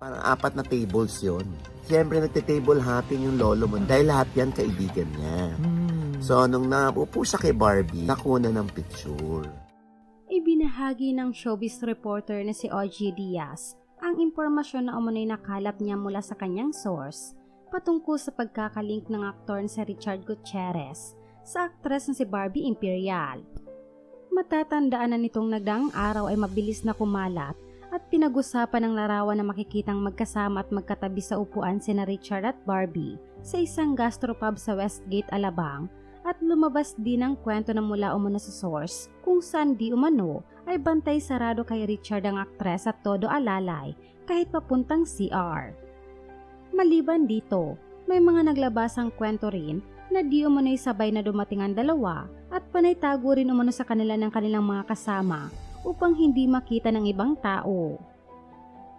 Parang 4 na tables yon. Siyempre nagte-table hopping yung lolo mo dahil lahat yan kaibigan niya. So nung naupo siya kay Barbie, nakuna ng picture. Ibinahagi ng showbiz reporter na si OG Diaz ang impormasyon na umunoy nakalap niya mula sa kanyang source patungkol sa pagkakalink ng aktor na si Richard Gutierrez sa aktres na si Barbie Imperial. Matatandaan na nitong nagdaang araw ay mabilis na kumalat at pinag-usapan ng larawan na makikitang magkasama at magkatabi sa upuan sina Richard at Barbie sa isang gastropub sa Westgate, Alabang, at lumabas din ang kwento na mula umano sa source kung saan di umano ay bantay sarado kay Richard ang aktres at todo alalay kahit papuntang CR. Maliban dito, may mga naglabasang kwento rin na di umano'y sabay na dumating ang dalawa at panay tago rin umano sa kanila ng kanilang mga kasama upang hindi makita ng ibang tao.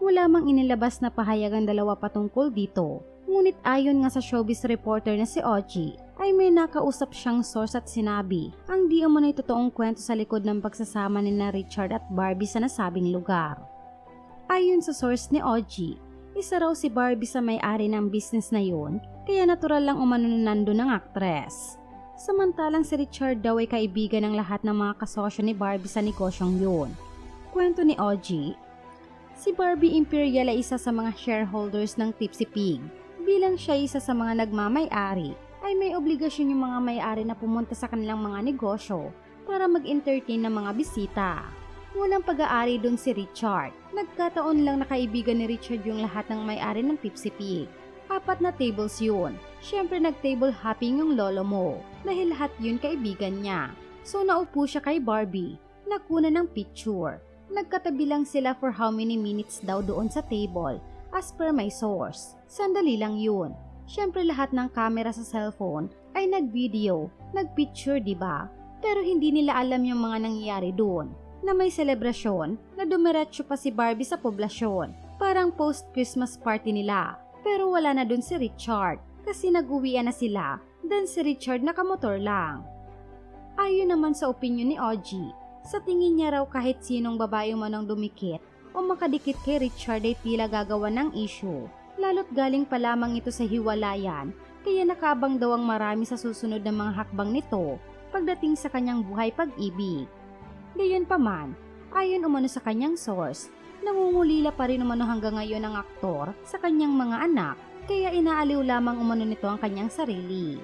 Wala mang inilabas na pahayag ang dalawa patungkol dito, ngunit ayon nga sa showbiz reporter na si OG, ay may nakausap siyang source at sinabi ang di umano'y totoong kwento sa likod ng pagsasama ni na Richard at Barbie sa nasabing lugar. Ayon sa source ni OG, isa raw si Barbie sa may-ari ng business na yun, kaya natural lang umano na nandun ng aktres. Samantalang si Richard daw ay kaibigan ng lahat ng mga kasosyo ni Barbie sa negosyong yun. Kwento ni OG, si Barbie Imperial ay isa sa mga shareholders ng Tipsy Pig. Bilang siya isa sa mga nagmamay-ari, ay may obligasyon yung mga may-ari na pumunta sa kanilang mga negosyo para mag-entertain ng mga bisita. Walang pag-aari dun si Richard. Nagkataon lang na kaibigan ni Richard yung lahat ng may-ari ng Tipsy Pig. 4 na tables yun. Siyempre nag-table hopping yung lolo mo dahil lahat yun kaibigan niya. So naupo siya kay Barbie, nakuna ng picture. Nagkatabi lang sila for how many minutes daw doon sa table as per my source. Sandali lang yun. Siyempre lahat ng camera sa cellphone ay nag-video, nag-picture diba? Pero hindi nila alam yung mga nangyayari doon. Na may selebrasyon na dumiretso pa si Barbie sa poblasyon. Parang post-Christmas party nila. Pero wala na dun si Richard kasi nag-uwian na sila, then si Richard nakamotor lang. Ayon naman sa opinyon ni OG, sa tingin niya raw kahit sinong babae man ang dumikit o makadikit kay Richard ay tila gagawa ng issue, lalo't galing pa lamang ito sa hiwalayan, kaya nakabang daw ang marami sa susunod na mga hakbang nito pagdating sa kanyang buhay pag-ibig. Gayunpaman, ayon umano sa kanyang source, nangungulila pa rin umano hanggang ngayon ang aktor sa kanyang mga anak, kaya inaaliw lamang umano nito ang kanyang sarili.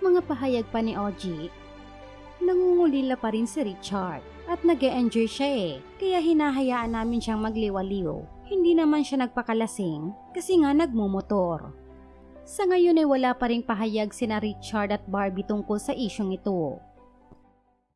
Mga pahayag pa ni OG, nangungulila pa rin si Richard at nag-e-enjoy siya kaya hinahayaan namin siyang magliwaliw. Hindi naman siya nagpakalasing kasi nga nagmumotor. Sa ngayon ay wala pa ring pahayag sina Richard at Barbie tungkol sa isyong ito.